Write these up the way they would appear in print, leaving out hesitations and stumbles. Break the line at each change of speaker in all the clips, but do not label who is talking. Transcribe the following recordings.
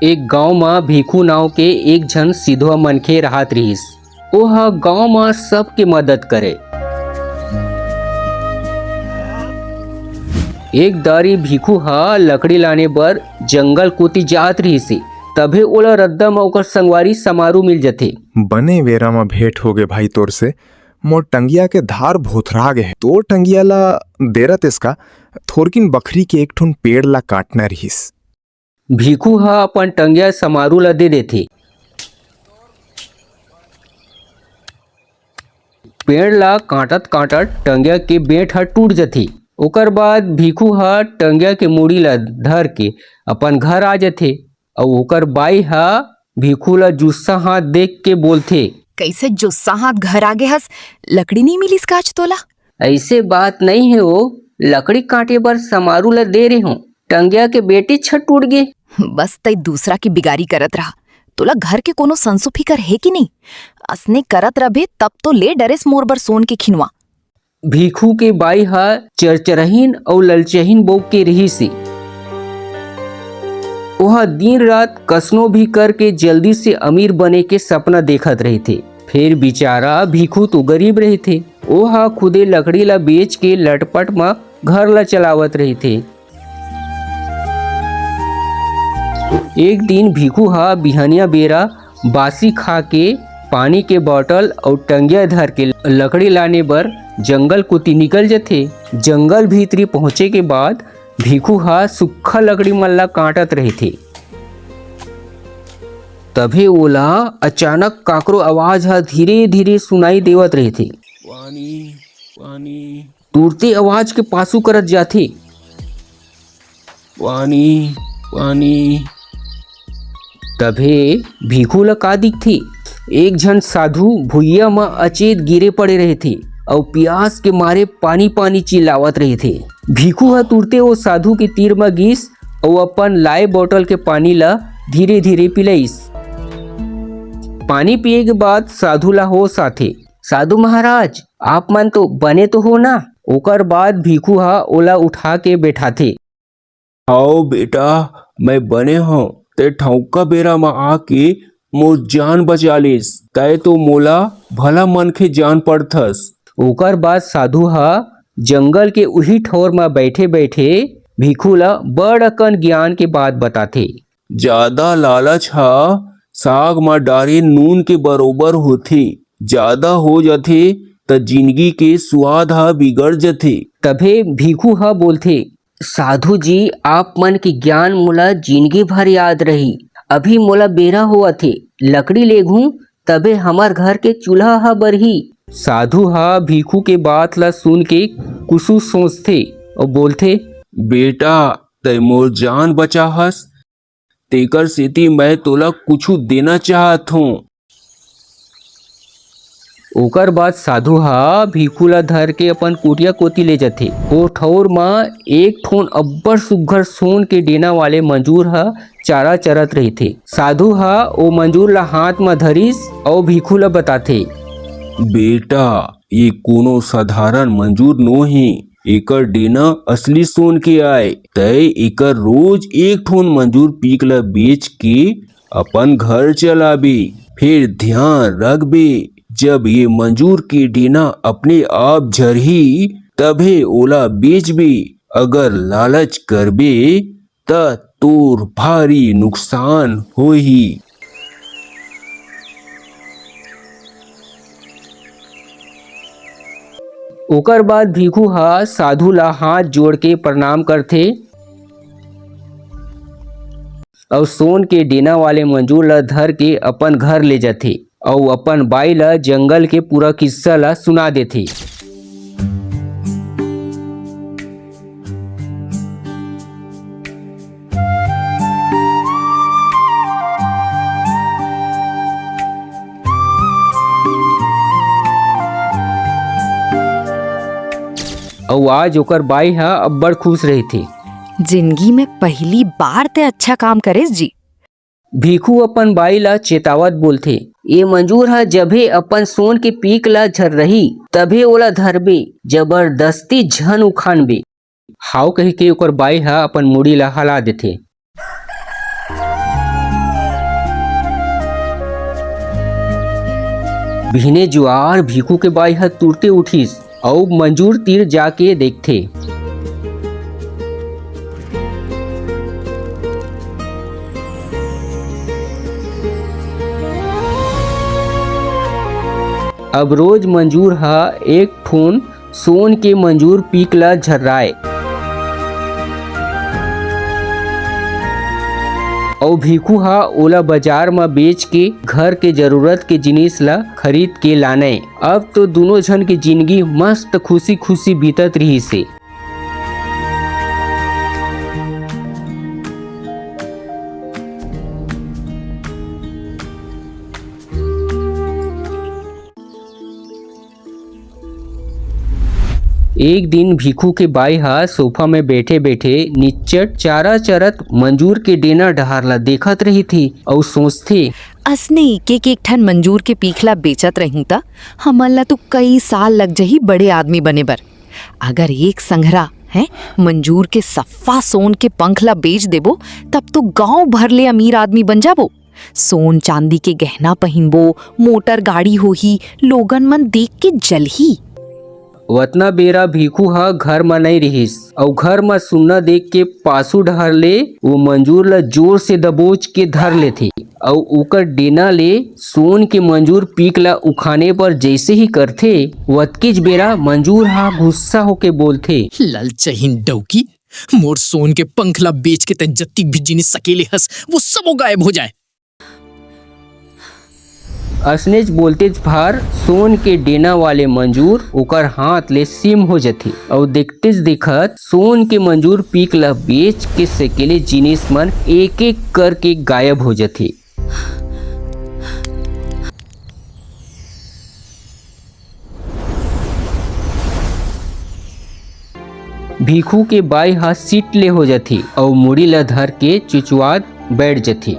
एक गांव में भीखू नाव के एक झन सिधवा मनखे राहत रहिस। ओह गांव में सबके मदद करे। एक दारी भीखू हा लकड़ी लाने बर जंगल कोती जात रहिस। तभे ओला रद्दा में ओकर संगवारी समारू मिल जथे।
बने वेरा में भेंट हो गए भाई तोर से। मोर टंगिया के धार भोथरा गे है। तोर टंगिया ला देरत इसका थोरकिन बकरी के एक ठुन पेड़ ला काटना रहिस।
भीखू हा अपन टंगिया समारू ला दे देथे। पेड़ ला काटत काटत टंगिया के बेंट ह टूट जथे। ओकर बाद भीखू हा टंगिया के मुड़ी ला धर के अपन घर आ जथे। और ओकर बाई हा भीखू ला जुस्सा हाथ देख के बोलथे,
कैसे जुस्सा हाथ घर आगे हस, लकड़ी नहीं मिली इसका आज तोला।
ऐसे बात नहीं है वो, लकड़ी काटे बर समारू ला दे रहे हो, टंगिया के बेटे छत टूट गए।
बस तई दूसरा की बिगारी करत रहा। तोला घर के कोनो संसु फिकर है कि नहीं? असने करत रहे तब तो ले डरेस मोर बर सोन के खिनवा।
भीखू के बाई हा चरचरहीन और ललचहीन बोक के रही सी। वह दिन रात कसनो भी करके जल्दी से अमीर बने के सपना देखत रहे थे। फिर बेचारा भीखू तो गरीब रहे थे। वह खुदे लकड़ी ला बेच के लटपट में घर ला चलावत रहे थे। एक दिन भीखू हा बिहनिया बेरा बासी खा के पानी के बोतल और टंगिया धर के लकड़ी लाने बर जंगल कोती निकल जथे। जंगल भीतरी पहुंचे के बाद भीखू हा सुखा लकड़ी मन ला काटत रहे थे। तभे ओला अचानक काकरो आवाज हा धीरे धीरे सुनाई देवत रहे थे।
पानी पानी
तुरते आवाज के पासू करत जाथे।
पानी पानी।
तभे भीखू ला का दिखथे, एक झन साधु भुइया में अचेत गिरे पड़े रहे थे और प्यास के मारे पानी पानी चिल्लावत रहे थे। भीखू हा तुरते वो साधु के तीर में गिस और अपन लाए बोतल के पानी ला धीरे धीरे पिलाइस। पानी पिए के बाद साधु ला होश आथे। साधु महाराज, आप मन तो बने तो हो ना? ओकर बाद भीखू हा ओला उठा के बैठाथे।
आओ बेटा, मैं बने हूँ। ते ठौका बेरा में आके मोर जान बचा लिस। तय तो मोला भला मन के जान पड़थस।
ओकर बाद साधु हा जंगल के उही ठोर में बैठे बैठे भीखू ला बड़ अकन ज्ञान के बात बताथे।
ज्यादा लालच हा साग में डारे नून के बरोबर होथे। ज्यादा हो जाथे त जिंदगी के स्वाद हा बिगड़ जथे।
तभे भीखू हा बोलथे, साधु जी, आप मन के ज्ञान मोला जिंदगी भर याद रही। अभी मोला बेरा हुआ थे, लकड़ी ले घूं तबे हमार घर के चूल्हा हा बरही। साधु हा भीखू के बात ला सुन के कुछु सोचथे और बोलथे,
बेटा, तय मोर जान बचा हस, तेकर सेती मैं तोला कुछु देना चाहत हूँ।
ओकर बाद साधु हा भीखू ला धर के अपन कुटिया कोती ले जाथे। ओ ठौर में एक ठोन अब्बड़ सुग्घर सोन के डेना वाले मंजूर हा चारा चरत रही थे। साधु हा ओ मंजूर ला हाथ में धरिस और भीखू ला बताथे,
बेटा, ये कोनो साधारण मंजूर नो है। एकर डेना असली सोन के आए। तय एकर रोज एक ठोन मंजूर पीक ला बेच के अपन घर चलाबे। फिर ध्यान रखबे, जब ये मंजूर के डेना अपने आप झरही तभे ओला बेचबे। अगर लालच करबे त तोर भारी नुकसान होही।
ओकर बाद भीखू हा साधु ला हाथ जोड़ के प्रणाम करथे और सोन के डेना वाले मंजूर ला धर के अपन घर ले जाथे और अपन बाई ला जंगल के पूरा किस्सा ला सुना देथे। और आज ओकर बाई हा अब्बड़ खुश रही थी।
जिंदगी में पहली बार ते अच्छा काम करेस जी।
भीखू अपन बाई ला चेतावत बोलथे, ये मंजूर हा जबे अपन सोन के पीक ला झर रही तभे ओला धरबे, जबरदस्ती झन उखानबे। हाउ कही के ओकर बाई हा अपन मुड़ी ला हला देथे। बिहने जुआर भीखू के बाई हाथ तुरते उठिस और मंजूर तीर जाके देखथे। अब रोज मंजूर हा एक ठोन सोन के मंजूर पीक ला झर्राए और भीखू हा ओला बाजार में बेच के घर के जरूरत के जिनिस ला खरीद के लाने। अब तो दोनों जन की जिंदगी मस्त खुशी खुशी बीतत रही से। एक दिन भीखू के बाई हा सोफा में बैठे बैठे निच्चट चारा चरत मंजूर के डेना डहारला देखत रही थी और सोचते
असने एक एक ठन मंजूर के पीखला बेचत रहूं ता हमन ला तो कई साल लग जही बड़े आदमी बने बर। अगर एक संघरा है मंजूर के सफ्फा सोन के पंखला बेच देबो तब तो गांव भर ले अमीर आदमी बन जाबो। सोन चांदी के गहना पहिनबो, मोटर गाड़ी होही, लोगन मन देख के जलही।
वतना बेरा भीखू हा घर में नहीं रहिस और घर में सुनना देख के पासू डहर ले वो मंजूर ला जोर से दबोच के धर लेथे और उकर डेना ले सोन के मंजूर पीक ला उखाने पर जैसे ही करथे वतकीच बेरा मंजूर हा गुस्सा होके बोलथे,
ललचहीन डौकी, मोर सोन के पंखला बेच के तन जत्ती भी जिनिस सकेले हस वो सबो गायब हो जाए।
असनेच बोलतेज भार सोन के डेना वाले मंजूर ओकर हाथ ले सिम हो जाथे और देखतेज देखत सोन के मंजूर पीक ला बेच के सकेले जिनिस मन एक एक करके गायब हो जाथे। भीखू के बाई हाथ सीट ले हो जाथे और मुड़ी ला धर के चुचुआत बैठ जाथे।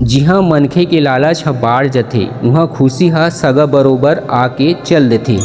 जिहाँ मनखे के लालच ह बाढ़ जाथे उहाँ खुशी हा सगा बरोबर आके चल देथे।